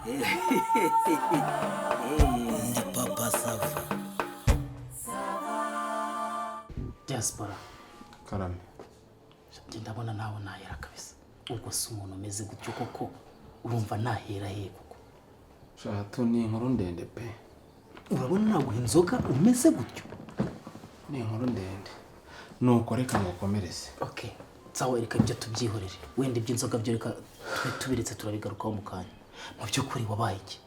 Ndi papa Sava. Diaspora. Karame. Ndabona nawe nahera kabisa. Ubwo se umuntu umeze gutyo koko urumva nahera he koko. Shato ni inkuru ndende pe. Urabona naguha inzoga umeze gutyo. Ni inkuru ndende. Nuko reka mukomereze. Okay. Sawa reka ibyo tubyihorere. Wenda iby'inzoga byo reka tubiretse turabigarukaho mu kanya. Mu by'ukuri wabaye iki?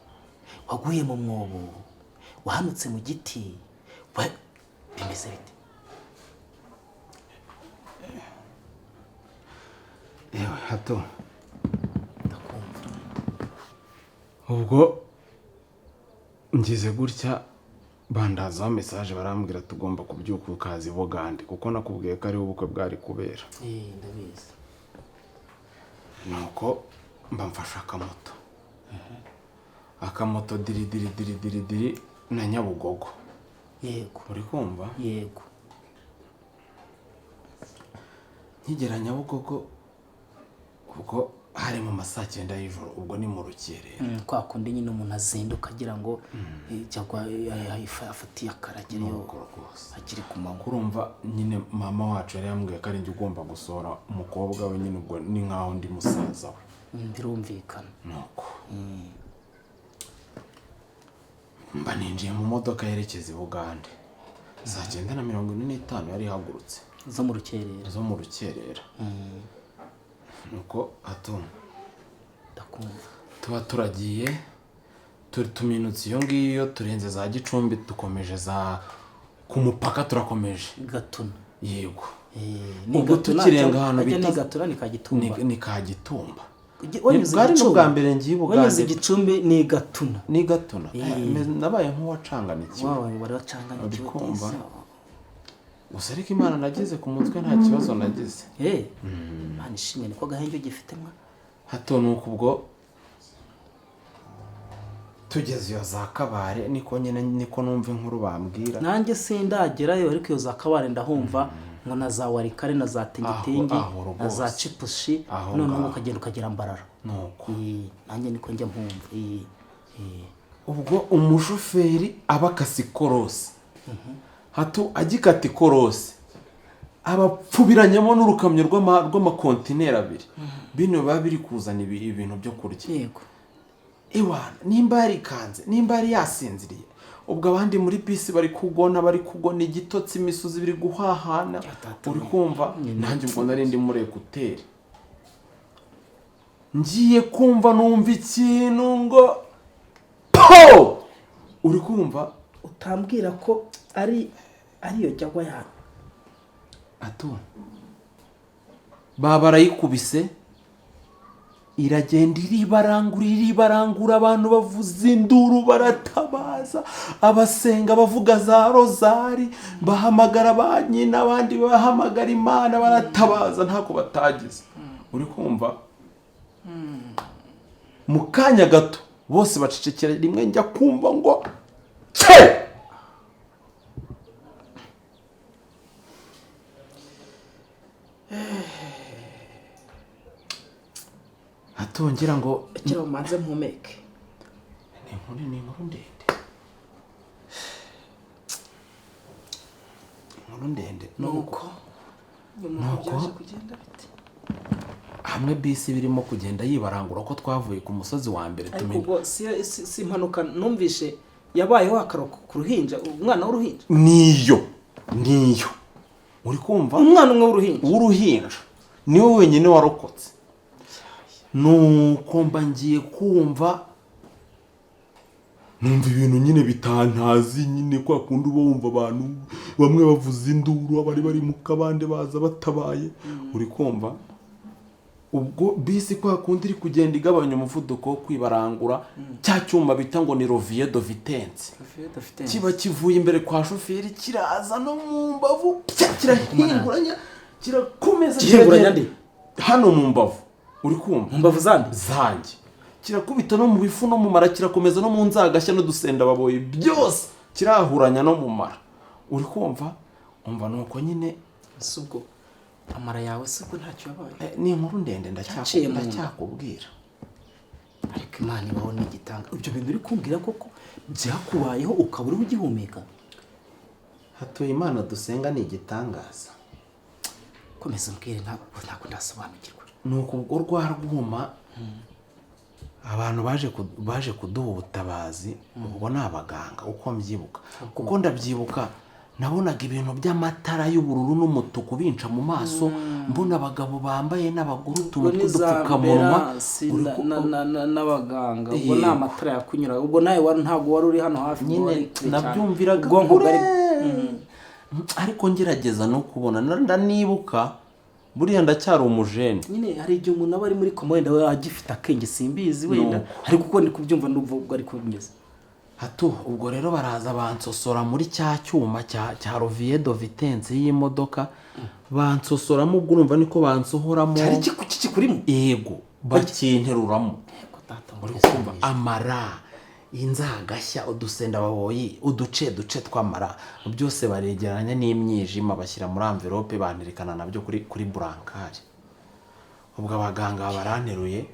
Waguye mu mwobo. Wahanutse mu giti. Bimeze bite? Yewe hato. Ndakumva. Ubwo ngize gutya bandaza message barambwira tugomba kubyuka ukazi Bugande kuko nakubwiye ko ari ubukwe bwari kubera. Ndabizi. Nuko mba mfasha akamoto. Akamoto diri na Nyabugogo. Yego. Uri kumva? Yego. Nkigera Nyabugogo ubwo hari mu masaa 9 y'ijoro ubwo ni mu rukerera. Kwa kundi nyine umuntu azinduka agira ngo cyangwa afatiye akaragere yo akiri ku manywa. Urumva nyine mama wacu yari yambwiye ko ari njye ugomba gusohora umukobwa we nyine ubwo ni nkaho ndi musaza we. Birumvikana. Nuko mba ninjiye mu modoka yerekeza i Bugande. Saa 9:45 yari hagurutse. Zo mu rukerera. Nuko atuma ndakumva tuba turagiye tuminutse iyo ngiyo turenze za Gicumbi dukomeje za ku mupaka turakomeje Gatuna. Yego. Ubwo tukirenga hano bita Gatuna ni Kagitumba. Ni Kagitumba. Bwari n'ubwa mbere ngiye Bugande. Wanyuze Gicumbi ni Gatuna. Ni Gatuna. Nabaye nk'uwacanganikiwe. Wawe wari wacanganikiwe. Gusa ariko Imana nagize ku mutwe nta kibazo nagize. Imana ishimwe niko gahenge ugifite mwa. Hato nuko ubwo tugeze iyo za Kabare niko nyine niko numva inkuru bambwira. Nanjye sindagerayo ariko iyo za Kabare ndahumva ngo na za Warikare na za Tingitingi na za Cipushi none ukagenda ukagera Mbarara. Nuko nanjye niko njya mpumva. Ubwo umushoferi abakasi korose. Hato agikata ikorose abapfubiranyamo n'urukamyo rw'amakontineri abiri. Bino babiri kuzana ibintu byo kurya. Yego. Iwana nimba yarikanze nimba yari yasinziriye ubwo abandi muri bisi bari kugona igitotsi imisozi biri guhahana. Uri kumva nanjye ubwo nari ndi muri ekuteri ngiye kumva numva ikintu ngo po. Uri kumva utambwira ko ariyo jagwa ya Ato baba barayikubise iragenda iribarangura abantu bavuza induru baratabaza abasenga bavuga za rozari bahamagara banyina abandi bahamagara Imana baratabaza ntako batagize. Uri kumva mu kanya gato bose bacecekera rimwe njya kumva ngo cye. Atongera ngo kira umanze mpumeke. Ni inkuru ndende. Nuko kugenda bite? Hamwe bisi birimo kugenda yibarangura ko twavuye ku musozi wa mbere tumenye. Ubwo si impanuka numvishe yabayeho akaro ku ruhinja umwana w'uruhinja. Niyo. Uri kumva? Umwana umwe w'uruhinja. Niwe wenyine warokotse. Nuko mba ngiye kumva numva ibintu nyine bitantazi nyine kwa kundi wumva abantu bamwe bavuza induru abari bari mu kabande baza batabaye. Uri kumva ubwo bisi kwa kundi iri kugenda igabanya umuvuduko wo kwibarangura cya cyuma bita ngo ni Rovier de Vitesse. Kiba kivuye imbere kwa shoferi kiraza no mu mbavu kirahinguranya kirakomeza hano mu mbavu. Uri kumva mu mbavu zanjye kirakubita no mu bifu no mu mara kirakomeza no mu nzagashya no dusenda baboye byose kirahuranya no mu mara. Uri kumva umva nuko nyine subwo amara yawe siko ntacyo yabaye. Ni inkuru ndende ndacyakubwira. ariko Imana ibaho n'igitanga ibyo bintu uri kumbwira koko byakubayeho ukaba uri ugihumeka. hatuye Imana dusenga ni igitangaza. Komeza umbwire ntabwo ndasobanukirwa. Nuko ubwo rwa rwuma abantu baje kuduha ubutabazi ubwo ni abaganga uko mbyibuka kuko ndabyibuka nabonaga ibintu by'amatara y'ubururu n'umutuku binca mu maso mbona abagabo bambaye n'abagore utuntu tw'udupfukamunwa n'abaganga ubwo ni amatara yakunyura ubwo nawe ntabwo wari uri hano hafi nyine nabyumviraga ariko ngerageza no kubona ndanibuka buriya ndacyari umujene nyine hari igihe umuntu aba ari muri koma wenda we agifite akenge simbizi wenda ariko uko ndi kubyumva n'ubwo ari kubimeze. Hato ubwo rero baraza bansosora muri cya cyuma cya Roviedo Vitence y'imodoka bansosoramo ubwo urumva niko bansohoramo cyari kikurimo yego bakinteruramo uri kumva amara inzagashya udusenda baboyi uduce tw'amara byose baregeranya n'imyijima bashyira muri envelope banterekana nabyo kuri burankari. ubwo abaganga baranteruye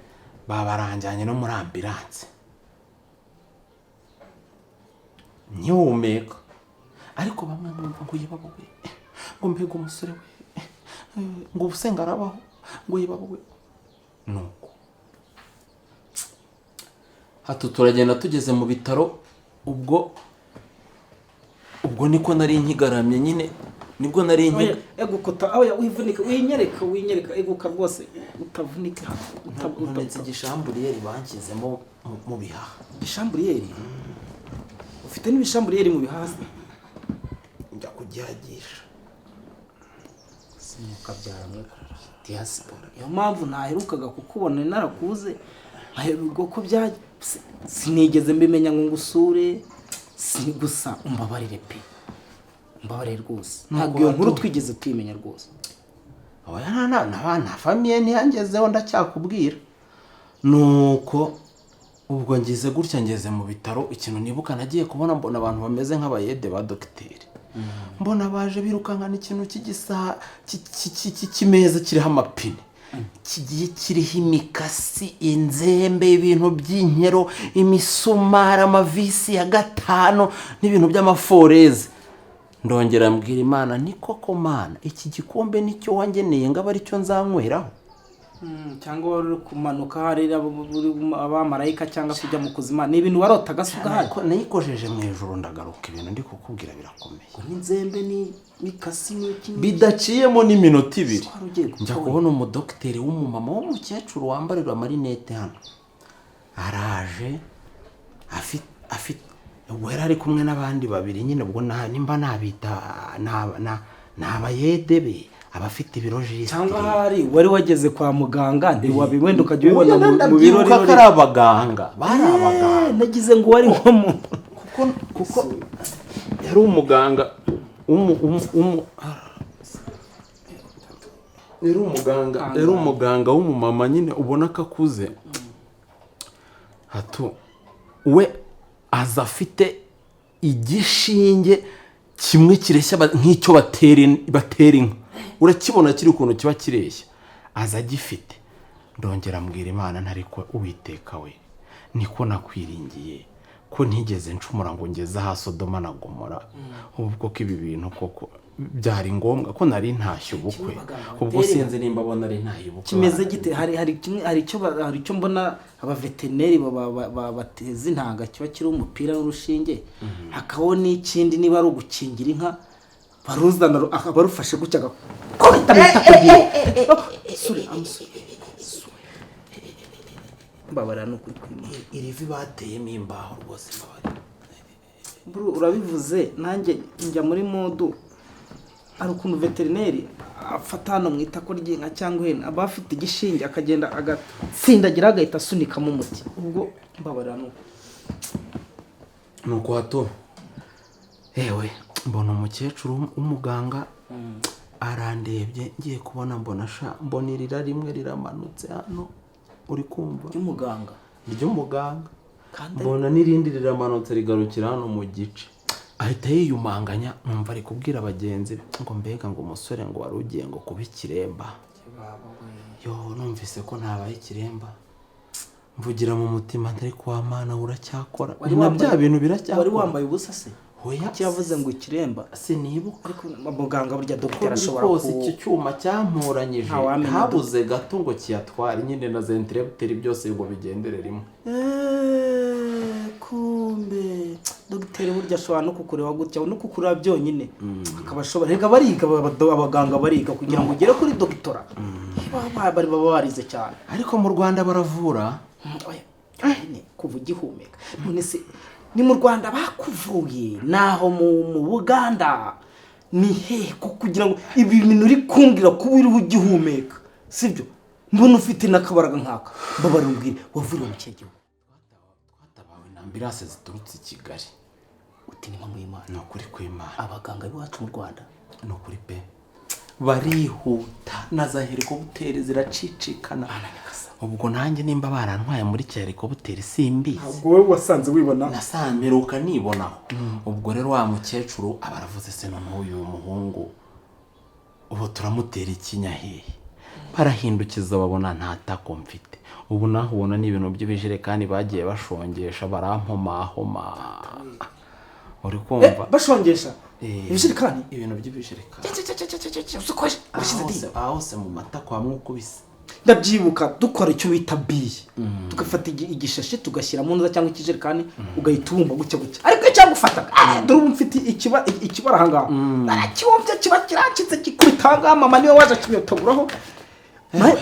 babaranjyanye no muri ambulance nyumeka ariko bamwe ngo yibabuwe ngo mbega umusore we ngo ubusenga arabaho ngo yibabuwe nuko hato turagenda tugeze mu bitaro ubwo niko nari nkigaramye nyine nibwo nari egukota aho wivunika winyereka eguka rwose utavunika utabonetse igishamburiyeri banshyizemo mu bihaha. Igishamburiyeri ufite n'ibishamburiyeri mu bihaha njya kugihagisha simuka byaramwe diaspora iyo mpamvu ntaherukaga kukubona narakuze aheruka ko bya sinigeze mbimenya ngo ngusure gusa umbabarire pe mbabarire rwose ntabwo iyo nkuru twigeze twimenya rwose. oya nta famiye ntiyangezeho ndacyakubwira nuko ubwo ngize gutya ngeze mu bitaro ikintu nibuka nagiye kubona mbona abantu bameze nk'abayede ba dogiteri mbona baje birukankana ikintu cy'igisa kimeza kiriho amapine kigiye kiriho imikasi inzembe ibintu by'inkero imisumari amavisi ya 5 n'ibintu by'amaforeze ndongera mbwira Imana ni koko Mana iki gikombe nicyo wangeneye ngaba ari cyo nzanyweraho cyangwa wari kumanuka hari abamarayika cyangwa kujya mu kuzima ni ibintu warota gasuka ariko nayikojeje mu ijuru ndagaruka ibintu ndi kukubwira birakomeye n'inzembe ni mikasi n'iki bidaciyemo n'iminota 2 njya kubona umudokiteri w'umumama w'umukecuru wambarira amarinete hano araje afite wera ari kumwe n'abandi babiri nyine ubwo nimba nabita n'abayede be abafite ibirojisitiri cyangwa hari wari wageze kwa muganga ndi wabibwenda ukajya ubibona mu birori kari abaganga bari abaganga nagize ngo wari nko kuko yari umuganga yari umuganga w'umumama nyine ubona ko akuze hato we aza afite igishinge kimwe kireshya nk'icyo batera inka urakibona kiri ukuntu kiba kireshya aza agifite ndongera mbwira Imana ntariko Uwiteka we niko nakwiringiye ko ntigeze ncumura ngo ngeze aha Sodoma na Gomora ubwo ko ibi bintu koko byari ngombwa ko nari ntashye ubukwe ubwo sinzi nimba abona ari ntayibukwe kimeze gite hari icyo mbona abaveterineri bateza intanga kiba kiri umupira n'urushinge hakaho n'ikindi niba ari ugukingira inka baruzana abarufashe gutya gakubita mbabara no kwimana irivi bateyemo imbaho rwose mbabara bro urabivuze nanjye njya muri modu ari ukuntu veterineri afata hano mu itako ry'inka cyangwa ihene aba afite igishinge akagenda agatsindagira agahita asunikamo umuti ubwo mbabara nuko hato ewe mbona umukecuru w'umuganga arandebye ngiye kubona mbona irira rimwe riramanutse hano uri kumva ry'umuganga mbona n'irindi riramanutse rigarukira hano mu gice ahita yiyumanganya numva ari kubwira abagenzi ngo mbega ngo umusore ngo wari ugiye ngo kuba ikiremba yo numvise ko ntabaye ikiremba mvugira mu mutima ntari kwa mana uracyakora Wari na wambaye- bya bintu biracyakora wari wambaye ubusa se Hoya, kuki yavuze ngo ikiremba sinibuka ariko muganga burya uko dogiteri biri ashobora kose iki cyuma cyampuranyije Ntawamenya habuze gato ngo kiyatware nyine na zenterebuteri byose ngo bigendere rimwe kumbe dogiteri burya ashobora no kukureba gutya no kukureba byonyine akaba ashobora reka bariga abaganga bariga kugira ngo ugere kuri dogitora baba barize cyane ariko mu Rwanda baravura kuva ugihumeka none se ni mu Rwanda bakuvuye naho mu Buganda ni he kugira ngo ibi bintu uri kumbwira kuba uriho ugihumeka sibyo mbona ufite n'akabaraga nkaka mbabarubwire wavuriwe mu kihe gihugu twatabawe na ambulance ziturutse i Kigali uti ni mpamvu y'Imana ni ukuri kw'Imana abaganga b'iwacu mu Rwanda ni ukuri pe barihuta na za helikopteri ziracicikana ubwo nanjye nimba barantwaye muri cya helikopteri simbizi ubwo wowe wasanze wibona nasanmeruka nibonaho ubwo rero wa mukecuru abaravuze se none uyu muhungu ubu turamutera ikinya hehe barahindukiza babona nta tako mfite ubu naho ubona ni ibintu by'ibijerekani bagiye bashongesha barampomahoma uri kumva bashongesha ibijerekani ibintu by'ibijerekani aho se mu matako hamwe ukubise ndabyibuka dukora icyo bita biye tugafata igishashi tugashyira mu nza cyangwa ikijerekani ugahita ubumba gutya gutya ariko icyagufataga dore ubu mfite ikibara ahangaha narakiwumvye kiba kiracitse kikubitanga mama niwe waje akibiyotaguraho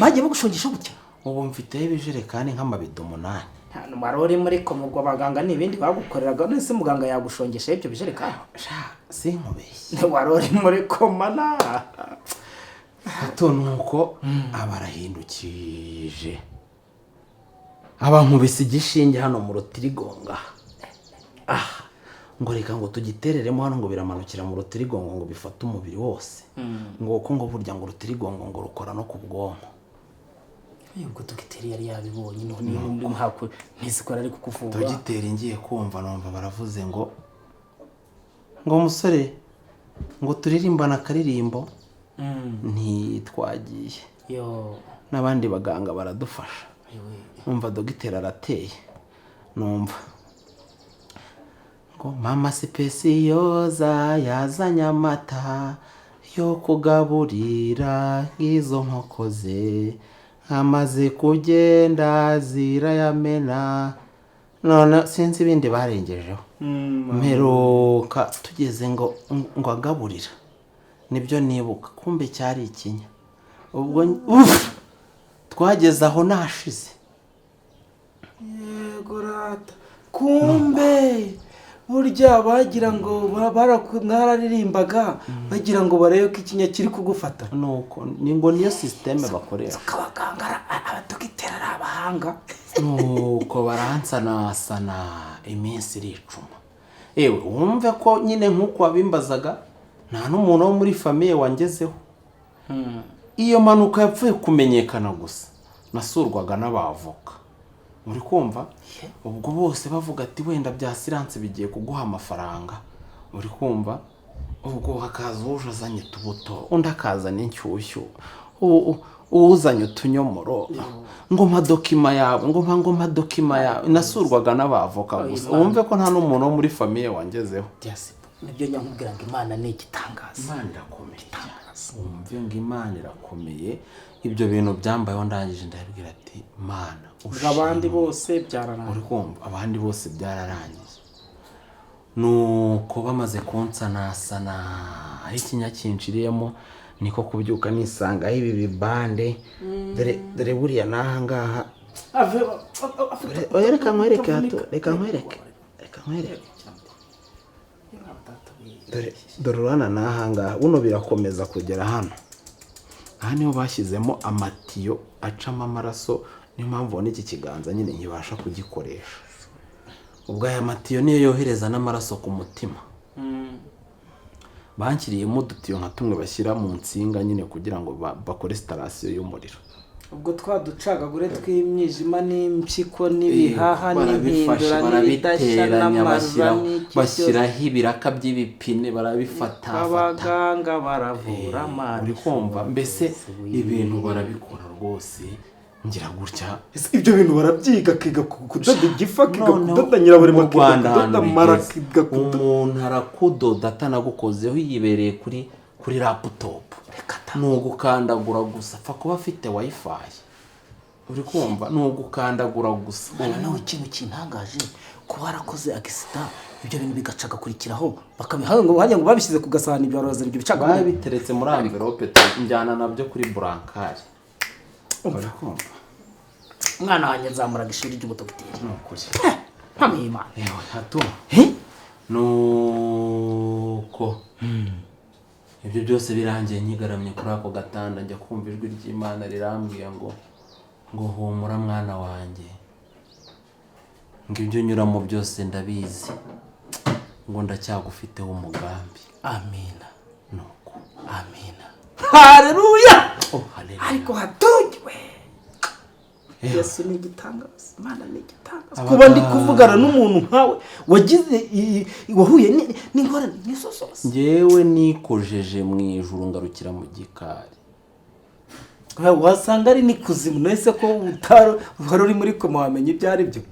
bagiye bagushongesha gutya ubu mfiteho ibijerekani nk'amabido 8 hano marore muri komugwa abaganga n'ibindi bagukoreraga nese muganga yagushongesha ibyo bijerekani sinkubeshye warore muri komana hato nuko abarahindukije abankubise igishinge hano mu rutirigonga ngo reka ngo tugitereremo hano ngo biramanukira mu rutirigongo ngo bifate umubiri wose ngo uko ngo burya ngo urutirigongo ngo rukora no ku bwonko ubwo dogiteri yari yabibonye none ntako ntizikora ari kukuvura dogiteri ngiye kumva numva baravuze ngo umusore ngo turirimbana akaririmbo ntitwagiye n'abandi baganga baradufasha numva dogiteri arateye numva ngo mama sipesiyoza yazanye amata yo kugaburira nk'izo nkoko ze amaze kugenda zirayamena none sinzi ibindi barengejeho mperuka tugeze ngo agaburira nibyo nibuka kumbe cyari ikinya ubwo twageze aho nashize yego rata kumbe burya bagira ngo bararirimbaga bagira ngo barebe ko ikinya kiri kugufata nuko ni ngo niyo systeme bakoresha abaganga abadogiteri ari abahanga nuko baransanasana iminsi iricuma ewe wumve ko nyine nk'uko wabimbazaga nta n'umuntu wo muri famiye wangezeho iyo mpanuka yapfuye kumenyekana gusa nasurwaga n'abavoka muri kumva ubwo bose bavuga ati wenda bya siranse bigiye kuguha amafaranga muri kumva ubwo hakaza uje azanye utubuto undi akazana inshyushyu uzanye utunyomoro ngo madokima yawe ngo madokima yawe nasurwaga n'abavoka gusa wumve ko nta n'umuntu wo muri famiye wangezeho nibyo nyamubwira ngo Imana ni igitangaza Imana irakomeye wumve ngo Imana irakomeye ibyo bintu byambayeho ndangije ndabwira ati Mana abandi bose byararangiye uri kumva abandi bose byararangiye nuko bamaze kunsanasana aho ikinya kinshiriyemo niko kubyuka nisanga ibi bibande dore buriya naha ngaha reka nkwereke hato reka nkwereke dore urana naha ngaha buno birakomeza kugera hano aha niho bashyizemo amatiyo acamo amaraso niyo mpamvu ubona iki kiganza nyine nkibasha kugikoresha ubwo aya matiyo niyo yohereza n'amaraso ku mutima banshyiriyemo udutiyo nka tumwe bashyira mu nsinga nyine kugira ngo bakore sitarasiyo y'umuriro ubwo twaducagagure tw'imyijima n'impyiko n'ibihaha n'impindura n'ibidashya n'amarura bashyiraho ibiraka by'ibipine barabifata abaganga baravura uri kumva mbese ibintu barabikora rwose ngira gutya ibyo bintu barabyiga akiga kudoda igifu akiga Noneho kudoda nyiraburema mu Rwanda akiga kudoda mara bigeze. akiga kudoda umuntu arakudoda atanagukozeho yibereye kuri laptop ni ugukandagura gusa apfa kuba afite wifi uri kumva ni ugukandagura gusa. noneho ikintu kintangaje kuba warakoze agisida ibyo bintu bigaca gakurikiraho bakabiha ngo hajya ngo babishyize ku gasahani ibyo baroza ibyo bicaga babiteretse muri envelope njyana nabyo kuri burankari. uri kumva umwana wanjye nzamuraga ishuri ry'ubudogiteri nukuri mpamihimana yewe hato nuko ibyo byose birangiye nyigaramye kuri ako gatanda njya kumva ijwi ry'Imana rirambwiye ngo humura mwana wanjye ngo ibyo nyuramo byose ndabizi ngo ndacyagufiteho umugambi. amina nuko amina haleluya haleluya. ariko hatugiwe Yesu ni igitangaza Imana ni igitangaza kuba ndi kuvugana n'umuntu nkawe wagize wahuye n'ingorane n'izo zose njyewe nikojeje mu ijuru ngarukira mu gikari wasanga ari n'ikuzimu nese ko wari uri muri koma wamenye ibyo ari byo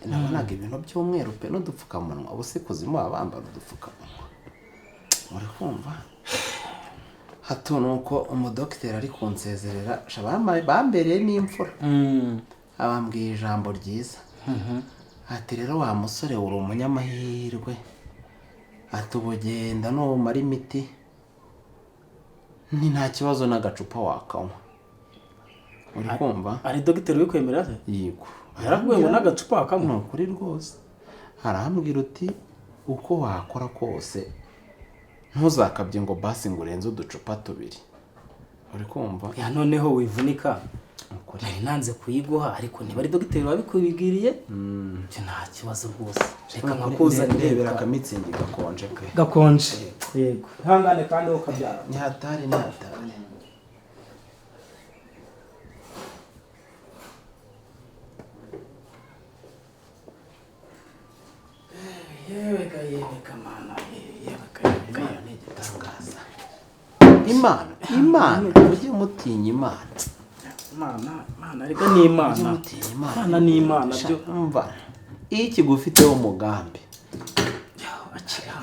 nabonaga ibintu by'umweru pe n'udupfukamunwa ubu si kuzimu baba bambara udupfukamunwa muri kumva hato nuko umudogiteri ari kunsezerera bambereye n'imfura abambwiye ijambo ryiza ati rero wa musore uri umunyamahirwe ati ubugenda numara imiti ni nta kibazo n'agacupa wakanywa uri kumva. ari dogiteri uri kwemera se yego yarabwiye ngo n'agacupa wakanywa ni ukuri rwose arambwira uti uko wakora kose ntuzakabye ngo basi ngo urenze uducupa tubiri uri kumva. ya noneho wivunika nari nanze kuyiguha ariko niba ari dogiteri wabikubigiriye byo nta kibazo rwose reka nkakuzanira ndebera akamitsingi gakonje pe gakonje yego ihangane kandi wowe ukabyara ni hatari yewe kamana igitangaza. Imana ujye mutinya Imana ariko ni Imana ujye mutinya Imana ni Imana byo umva iyo ikigufiteho umugambi akira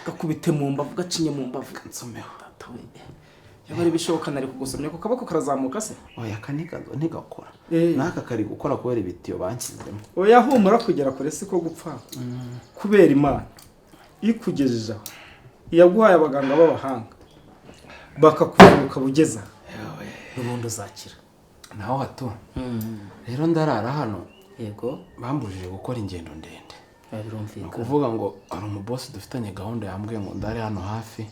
gakubite mu mbavu gacinye mu mbavu nsomeho yaba ari bishoboka nari kugusomya ku kaboko karazamuka se oya ntigakora naka kari gukora kubera ibitiyo banshyizemo. oya humura kugera kure siko gupfa kubera Imana ikugejeje aho iyaguhaye abaganga b'abahanga bakakuvuka bugeza n'ubundi uzakira naho hato rero ndarara hano yego bambujije gukora ingendo ndende birumvikana kuvuga ngo ari umubosi dufitanye gahunda yambwiye ngo ndare hano hafi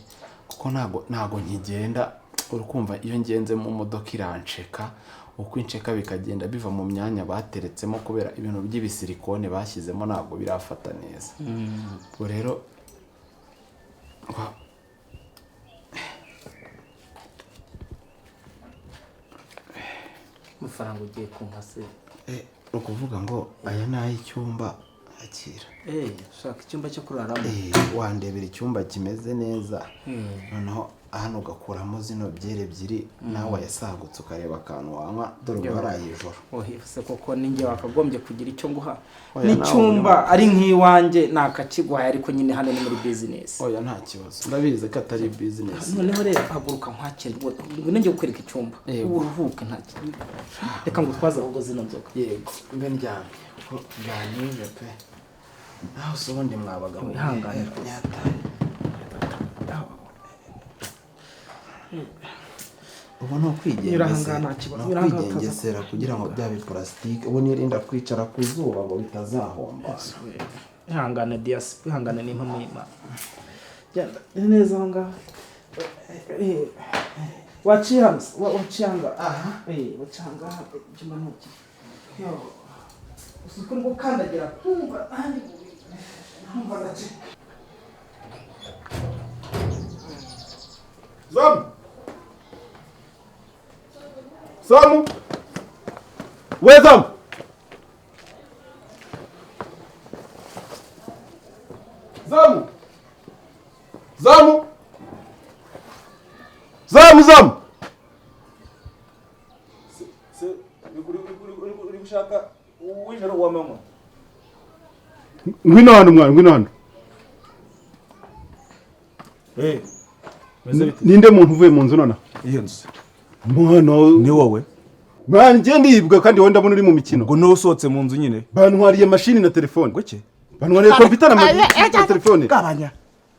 kuko ntago nkigenda urukumva iyo ngenze mu modoka iransheka uko insheka bikagenda biva mu myanya bateretsemo kubera ibintu by'ibisilikone bashyizemo ntago birafata neza. ubwo rero amafaranga ugiye kumpa se ukuvuga ngo aya ni ay'icyumba akira shaka icyumba cyo kuraramo wandebera icyumba kimeze neza noneho hano ugakuramo zino byere ebyiri nawe wayasagutse ukareba akantu wanywa dore ubu haraye ijoro. se koko ninjye wakagombye kugira icyo nguha n'icyumba ari nk'iwanjye nakakiguhaye ariko nyine hano ni muri bizinesi. oya nta kibazo ndabizi ko atari bizinesi. noneho rero haguruka nkwakire ngo ninjye kukwereka icyumba uruhuke nta kintu reka ngo twaze ahubwo zino nzoga. yego mbe ndyamye ko byanije pe naho se ubundi mwabagabo ihangane ubu ni ukwigengesera kugira ngo bya biparasitike ubu nirinda kwicara ku zuba ngo bitazahomba. ihangane diyasi ihangane n'impamo y'Imana genda neza aho ngaho waciye hano waciye aha waciye aha ngaha ibyuma ntuki uzi ko uri gukandagira kumva ahandi nkumva ndacika. Samu we Samu gushaka uw'ijoro w'amanywa. ngwino hano mwana ngwino hano. Ninde muntu uvuye mu nzu nona? Iyo nzu. Mwana Ni wowe. Banje ndibwa kandi wowe ndabona uri mu mikino. Ngo no usohotse mu nzu nyine. Bantwariye mashini na telefone. Gweke. Bantwariye computer na telefone. Gabanya.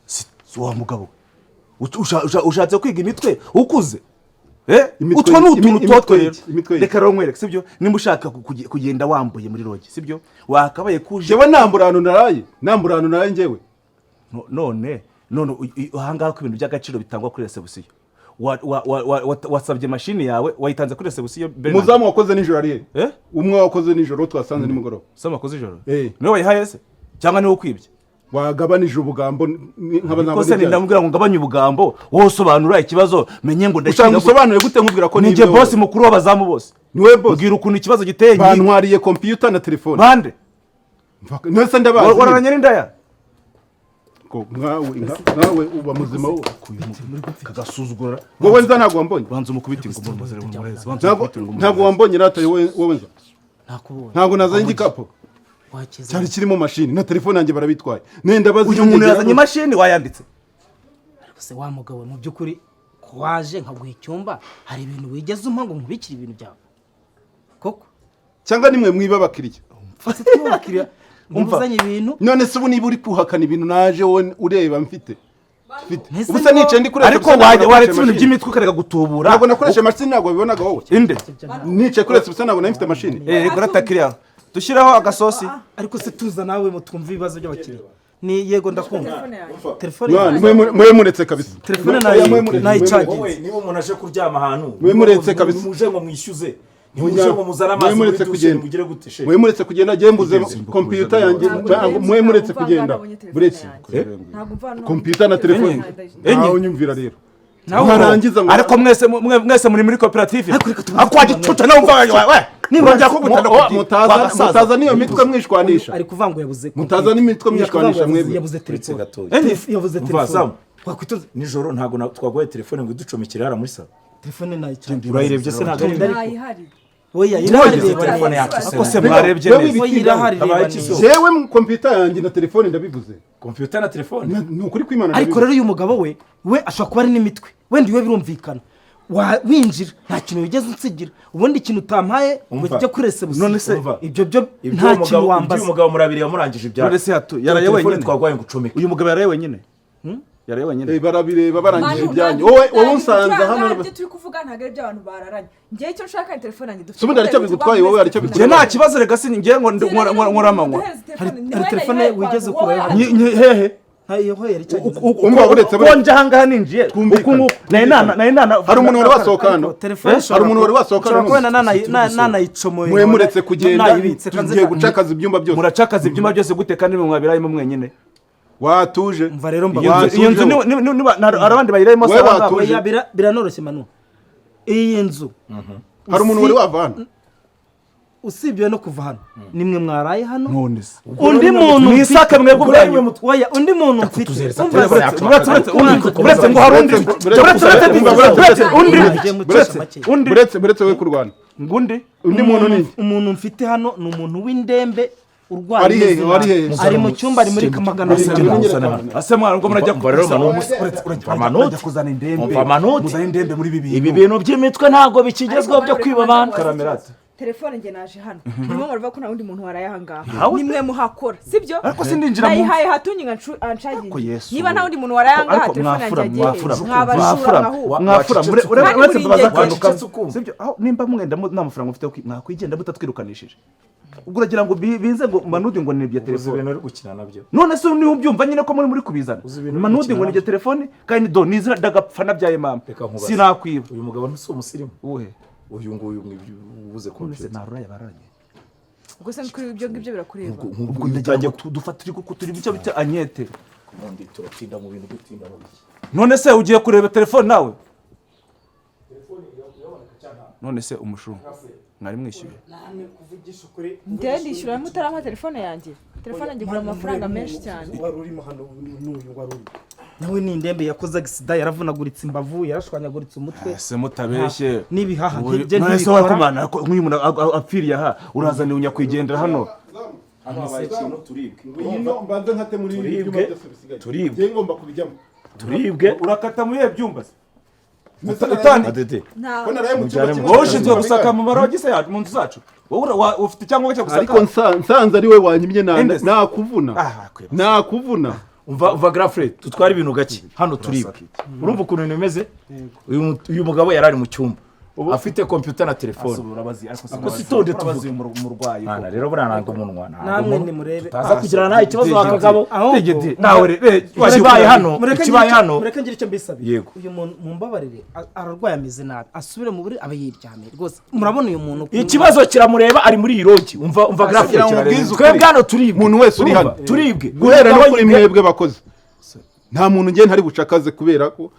Si wa mugabo. Ushatse kwiga imitwe ukuze. Utwo ni utuntu twotwo rero. Reka rero nkwereke sibyo? Nimba ushaka kugenda wambuye muri rogi sibyo? Wakabaye kuje. Jewe namburano naraye njyewe. None ahangaha ko ibintu by'agaciro bitangwa kuri reception. Wasabye mashini yawe wayitanze kuri reception. Muzamu wakoze nijoro ariye. Umwe wakoze nijoro twasanze nimugoroba. Sama wakoze nijoro. Niwe wayihaye se? Cyangwa niwe ukwibye? Wagabanije ubugambo nk'abana bose ndamubwira ngo ngabanye ubugambo wowe usobanura ikibazo menye ngo ndashaka gusobanura gute nkubwira ko nije boss mukuru w'abazamu bose niwe boss ubwira ukuntu ikibazo giteye bantwariye computer na telefone bande nese ndabazi wararanye n'indaya ko nkawe uba muzima wo kagasuzugura wowe nza ntago wambonye banza umukubita ngo mumuzere mumureze ntago wambonye rata wowe nza nakubonye ntago nazanye igikapo cyari kirimo mashini na telefone yanjye barabitwaye nenda bazi uyu muntu yazanye mashini wayanditse ariko se wa mugabo mu byukuri kwaje nkaguha icyumba hari ibintu wigeze umpa ngo nkubikire ibintu byawe koko cyangwa nimwe mwiba abakiriya fase twabakiriya umvuzanye ibintu none se ubu niba uri kuhakana ibintu naje wowe ureba mfite ubusa nice ndi kuretse ariko waretse ibintu by'imitwe ukareka gutubura ntabwo nakoresha mashini ntabwo bibonaga wowe inde nice kuretse ubusa ntabwo nafite mashini guratakiriya dushyiraho agasosi ariko se tuza nawe mu twumva ibibazo by'abakiriya ni yego ndakumva telefone mwe muretse kabisa telefone nayicagiye wowe niba umuntu aje kuryama ahantu mwe muretse kabisa muje ngo mwishyuze nimuje ngo muzana amazi muri dushe mugire gute she mwe muretse kugenda gembuze computer yanjye mwe muretse kugenda buretse computer na telefone aho nyumvira rero narangiza ariko mwese muri koperative akwagicuca nawe umva we niba njya kugutana mutaza niyo mitwe mwishwanisha ari kuvangura yabuze mutaza n'imitwe mwishwanisha mwebwe yabuze telefone yabuze telefone wakwitoza nijoro ntago twagoye telefone ngo ducomekire hara muri sala telefone nayicagiye urayirebye se ntago ihari oya irahari telefone yacu se se mwarebye neza irahari jewe mu computer yanjye na telefone ndabivuze computer na telefone ni ukuri kwimana ariko rero uyu mugabo we ashobora kuba ari n'imitwe wenda iwe birumvikana winjira nta kintu wigeze unsigira ubundi ikintu utampaye ngo tujye kuri reception none se ibyo nta kintu wambaza uyu mugabo murabiri yamurangije ibyaha none se yaraye wenyine twagwaye ngo ucomeke uyu mugabo yaraye wenyine yaraye wenyine barabireba barangije ibyanyu wowe unsanze hano ibyo turi kuvuga ntabwo ari by'abantu bararanye ngiye icyo nshaka ni telefone yanjye dufite subundi aricyo bigutwaye wowe aricyo bigutwaye nta kibazo rega si ngiye ngo nkora amanywa hari telefone wigeze kurayo hehe umva uretse konje ahangaha ninjiye ukungu hari umuntu wari wasohoka hano hari umuntu wari wasohoka hano nanayicomoye mwe muretse kugenda tugiye gucakaza ibyumba byose muracakaza ibyumba byose gute kandi mwabirayemo mwenyine watuje mva rero iyo nzu abandi bayirayemo biranoroshye manu iyi nzu hari umuntu wari wava hano usibye no kuva hano nimwe mwaraye hano none se undi muntu mwisake mwebwe ubwanyu oya undi muntu mfite uretse ngo hari undi buretse we kurwana undi umuntu mfite hano ni umuntu w'indembe urwaye ari mu cyumba ari muri kamagana ase mwana ngo murajya kuzana indembe muri ibi bintu by'imitwe ntabwo bikigezweho byo kwiba abantu karamerate telefone nge naje hano niyo muravuga ko nta wundi muntu waraye ahangaha nimwe muhakora sibyo ariko sindinjira mu nayihaye hatunye ncagiye niba nta wundi muntu waraye ahangaha telefone yanjye agiye mwabashura mwafura uretse mbaza kwanuka sibyo aho nimba mwenda nta mafaranga ufite mwakwigendera mutatwirukanishije ubwo uragira ngo bize ngo manudi ngo nibye telefone ibintu uri gukina nabyo none se niho ubyumva nyine ko muri kubizana manudi ngo nibye telefone kandi do nizira dagapfa nabyaye mama sinakwiba uyu mugabo ntusi umusirimu uhe uyu nguyu ubuze ko nse narura yabaranye ubwo se kuri ibyo ngibyo birakureba ubwo ndagiye dufata turi bice bita anyete kundi turatinda mu bintu gutinda mu biki none se ugiye kureba telefone nawe none se umushumba mwari mwishyuye namwe kuvugisha ukuri ndishyura mutarama telefone yanjye telefone yanjye igura amafaranga menshi cyane wari urimo hano n'uyu wari uri nawe ni indembe yakoze agisida yaravunaguritse imbavu yarashwanyaguritse umutwe ese mutabeshye n'ibihaha nk'ibyo none se wakomana nk'uyu muntu apfiriye aha urazaniye unyakwigendera hano turibwe urakata muri iyo byumba se utandi wowe ushinzwe gusaka mu maragi se mu nzu zacu wowe ufite icyangombwa cyo gusaka ariko nsanze ari we wanyimye nakuvuna umva grafre tutwara ibintu gake hano turibwe urumva ukuntu bimeze uyu mugabo yarari mu cyumba afite computer na telefone ako sitonde tuvuze umurwayi rero burananga umunwa namwe ni murebe taza kugirana nawe ikibazo wakagabo nawe kibaye hano mureke ngira icyo mbisabe yego uyu muntu mumbabarire ararwaye ameze nabi asubire mu buri aba yiryamiye rwose murabona uyu muntu ikibazo kiramureba ari muri irogi umva grafre twebwe hano turibwe umuntu wese uri hano turibwe guhera no kuri mwebwe bakoze nta muntu ngiye ntari bucakaze kubera ko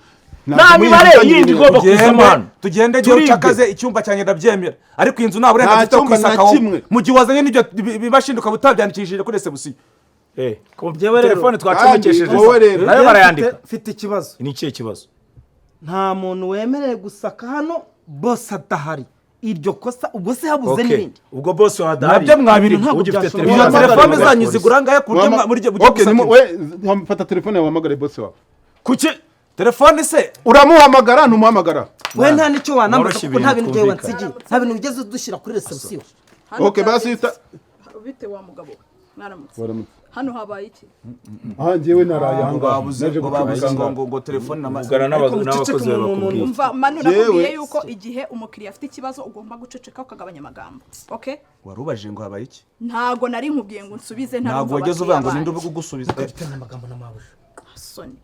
nta mibare yindi igomba kuzamo hano tugende jya ucakaze icyumba cyanjye ndabyemera ariko inzu nta burenganzira bwo kwisakaho mu gihe wazanye n'ibyo bibashinduka butabyandikishije kuri resebusiyo telefone twacomekesheje nayo barayandika mfite ikibazo ni ikihe kibazo nta muntu wemerewe gusaka hano bose adahari iryo kosa ubwo se habuze n'ibindi ubwo bose wadahari nabyo mwabiri ugifite telefone zanyu zigurangaye ku buryo muri gihe fata telefone yawe wahamagare boss wawe kuki telefone se uramuhamagara ntumuhamagara we nta nicyo wanambaza kuko nta bintu byawe wansigiye nta bintu bigeze dushyira kuri reception basi bite wa mugabo mwaramutse hano habaye iki aha njyewe narayanga ngo telefone ugana n'abakozi bakubwiye umva manu nakubwiye yuko igihe umukiriya afite ikibazo ugomba guceceka ukagabanya amagambo okay warubajije ngo habaye iki ntago nari nkubwiye ngo nsubize ntago wageze uvuga ngo ninde ugusubiza amagambo n'amabuje soni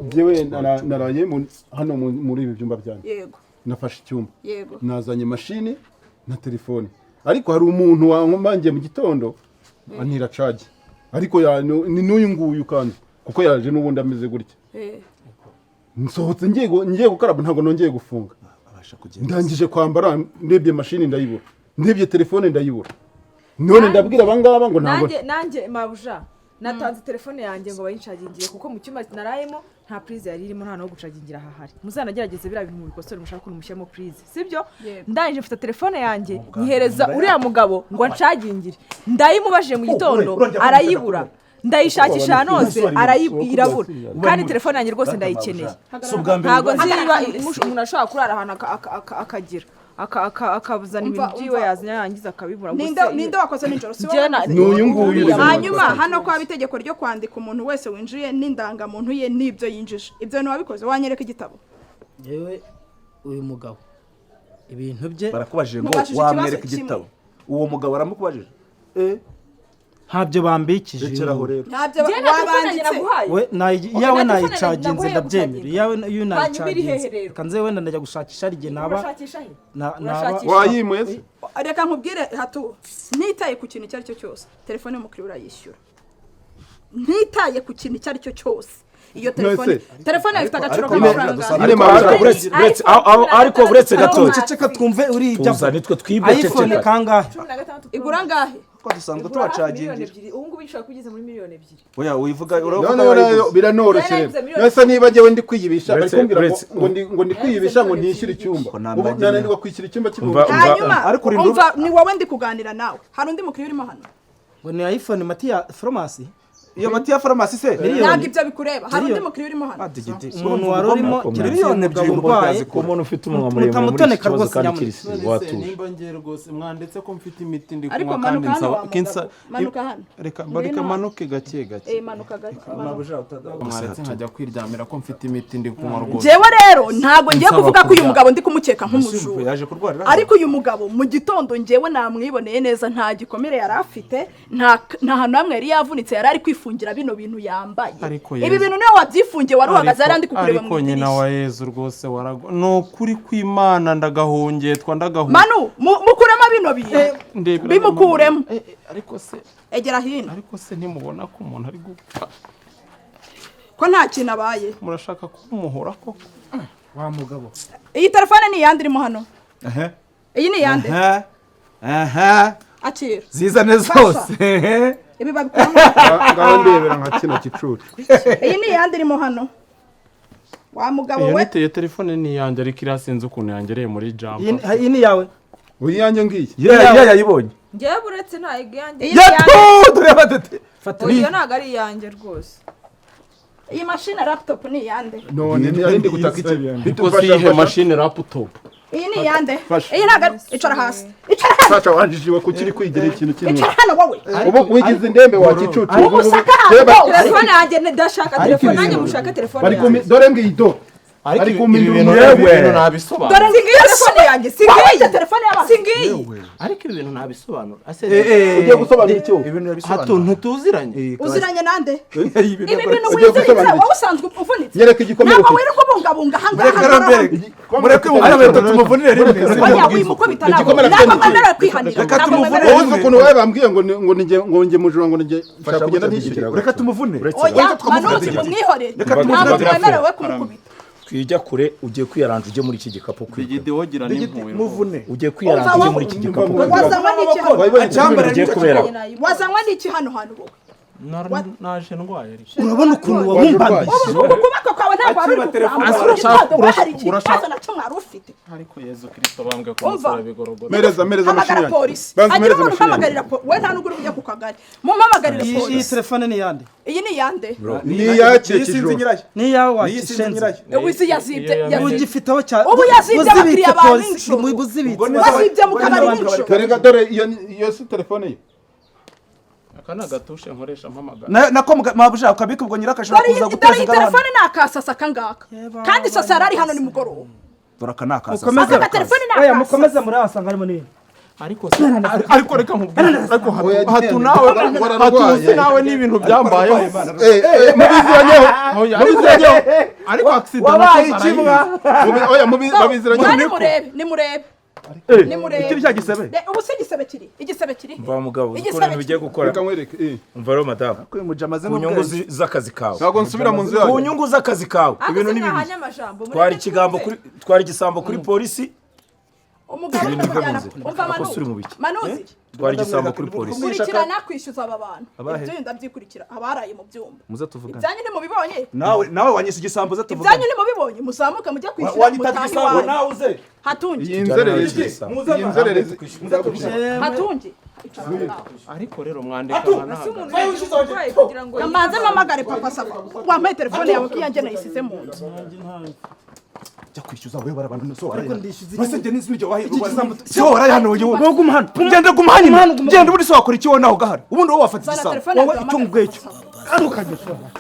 njyewe naraye hano muri ibi byumba byanjye yego nafashe icyumba yego nazanye mashini na telefone ariko hari umuntu wankomangiye mu gitondo antira charge ariko ni n'uyu nguyu kandi kuko yaje n'ubundi ameze gutya nsohotse ngiye gukaraba ntabwo nongeye gufunga ndangije kwambara ndebye mashini ndayibura ndebye telefone ndayibura none ndabwira abangaba ngo ntabwo nanjye mabuja natanze telefone yanjye ngo bayinshagingiye kuko mu cyumba narayemo nta prise yari irimo nta no gucagingira hahari muzanagerageze bira bintu mu bikosore mushaka ko mushyamo prise sibyo ndangije mfite telefone yanjye nyihereza uriya mugabo ngo ncagingire ndayimubajije mu gitondo arayibura ndayishakisha hanose irabura kandi telefone yanjye rwose ndayikeneye ntabwo nzi niba umuntu ashobora kurara ahantu akagira akabuzana ibintu byiwe yazanye yangiza akabibura ninde wakoze nijoro si wowe hanyuma hano kwa itegeko ryo kwandika umuntu wese winjiye n'indangamuntu ye n'ibyo yinjije ibyo ni wabikoze wanyereka igitabo yewe uyu mugabo ibintu bye barakubajije ngo wamwereka igitabo uwo mugabo aramukubajije ntabyo bambikije ntabyo wabanditse we yawe nayicaginze ndabyemera yawe nayicaginze kanze wenda ndajya gushakisha ari naba wayimwe reka nkubwire hatu nitaye ku kintu icyo ari cyo cyose telefone y'umukiriya urayishyura ntitaye ku kintu icyo ari cyo cyose iyo telefone ifite agaciro k'amafaranga ariko uretse gatoya ceceka twumve urijya nitwe twibwe iPhone kangahe igura ngahe ko dusanzwe tubacagingira ubu ngubu bishobora kugeza muri miliyoni 2 oya uyivuga biranoroshye nese niba jyewe ndi kwiyibisha barikumbwira ngo ndi kwiyibisha ngo ntishyure icyumba nananirwa kwishyura icyumba cy'ibihumbi hanyuma ni wowe ndi kuganira nawe hari undi mukiriya urimo hano ngo ni iPhone Matiya Pharmacy iyo Matiya Pharmacy se ntabwo ibyo bikureba hari undi mukiriya urimo hano umuntu wari urimo miliyoni 2 urwaye ku muntu ufite umunwa muremure muri iki kibazo kandi kirisi watuje nimba ngiye rwose mwanditse ko mfite imiti ndi ariko kunywa kandi nsaba manuka hano reka manuke gake gake manuka gake mwaretse nkajya kwiryamira ko mfite imiti ndi kunywa rwose jewe rero ntago ngiye kuvuga ko uyu mugabo ndi kumukeka nk'umujura yaje kurwarira ariko uyu mugabo mu gitondo ngewe namwiboneye neza nta gikomere yari afite nta hantu hamwe yari yavunitse yari ari kwifungira bino bintu yambaye ibi bintu niyo wabyifungiye wari uhagaze yari ndi kukureba mu ariko nyina wa Yezu rwose warago no kuri kw'Imana ndagahongetwa Manu mukuremo bino bintu bimukuremo ariko se egera hino ariko se ntimubona ko umuntu ari gupfa ko nta kintu abaye murashaka kumuhora koko wa mugabo iyi telefone ni yandi irimo hano iyi ni yandi aha akira zizane zose ibi babikora ngaho ndebera nka kino gicucu. iyi ni iyandi irimo hano wa mugabo we iyo telefone ni iyanjye ariko irasinze ukuntu yangereye muri jump. iyi ni yawe uyu yanjye ngiyi yayibonye ngewe buretse nta iyanjye tureba dete iyo ntabwo ari iyanjye rwose. iyi mashine laptop ni iyande none ndi gutaka iki biko sihe machine laptop. iyi ni iyande iyi ntabwo icara hasi Sacha wanjishiwe kukiri kwigira ikintu kimwe. icara hano wowe Ubu wigize indembe wa gicucu. Telefone yanjye ndashaka telefone nanjye mushaka telefone yanjye. Dore ngido. Ariko ibintu nabisobanura. Dore ngiyo telefone yanjye singiye telefone y'abantu singiye. ariko ibi bintu nabisobanura Ugiye gusobanura icyo? ibintu yabisobanura hato ntituziranye uziranye nande ibi bintu Ugiye wiziritse gusobanura wowe usanzwe uvunitse Nyereka igikomere ntabwo ufite. wirirwa ubungabunga mureke ahangaha mureke umwana tumuvunire rimwe oya wimukubita ntabwo Igikomere ntabwo afite mwemerewe kwihanira Reka ntabwo tumuvune. mwemerewe Wowe ukuntu wawe bambwiye ngo njye mujura ngo njye nshaka kugenda ntishyure. reka tumuvune oya manuzi mumwihorere ntabwo mwemerewe kumukubita twijya kure ugiye kwiyaranja ujye muri iki gikapu Bigide wogira n'impuwe. muvune ugiye kwiyaranja ujye muri iki gikapu wazanywa n'iki hano acyambara ugiye kubera wazanywa n'iki hano hantu wowe Naje ndwaye ariko. urabona ukuntu wabumbamye ubu ukuboko kwawe ntabwo wari uri kukurambura hari ikibazo nacyo mwari ufite Ariko Yezu Kristo bambwe ko Umva. musara bigorogoro. Mereza mashini hamagara yanjye. polisi Banza agira mereza umuntu mashini yanjye. uhamagarira we nta n'ubwo uri bujya ku kagari mumuhamagarire iyi polisi telefone ni yande iyi ni iyande Ni iyake kijoro. ni iyawe Iyi sinzi wakishenze nyirayo. ubu isi yazibye ugifiteho cyane Ubu yazibye abakiriya ba nijoro. buzibitse wazibye mu kabari nijoro Dore dore iyo si telefone ye. Akana gatushe nkoresha mpamagara. nako mabuja ukabika ubwo nyirakashaka dore kuza iyi guteza dore iyi ingabane telefone ni akasasa kangaka kandi sasa yari ari hano nimugoroba dore aka nakasa Aka telefone ni oya akasasa mukomeze muri asanga harimo n'ibindi Ariko reka nkubwire. Ariko hatu nawe hatu nawe n'ibintu byambayeho. Mubiziranyeho. Mubiziranyeho. Ariko accident. wabaye ikibwa Oya mubiziranyeho. nimurebe nimurebe iki bya gisebe ubu se igisebe kiri mva mugabo uzi ko Igisebe ibintu bigiye gukora Reka nkwereke. umva rero madamu ko mujamaze ku nyungu z'akazi kawe Ntabwo nsubira mu nzu ku yawe. nyungu z'akazi kawe ibintu ni bibiri twari igisambo kuri polisi umugabo Ibintu n'umujyana byo umva Ako suri mu biki? manuzi twari igisambo kuri polisi kurikirana kwishyuza aba bantu Abahe? ibyo ndabyikurikira abaraye mu byumba muze tuvugane ibyanyu nimubibonye nawe wanyise igisambo ze ibyanyu tuvugane nimubibonye muzamuke mujye kwishyura wanyita mutahe igisambo iwanyu nawe uze hatungi Iyi nzererezi. Iyi nzererezi. hatungi Ariko rero mwandika nkanaga. kamanze mpamagare papa saba wambaye telefone yawe ko iyanjye nayisize mu nzu jya kwishyuza wewe barabantu so base njye n'ibyo wahe so warayano wowe wowe guma hano genda gumanye genda uri so wakora iki wowe naho gahari ubundi wowe wafata zana igisambo telefone wowe yawe icyo ngwecyo duhamagare papa saba.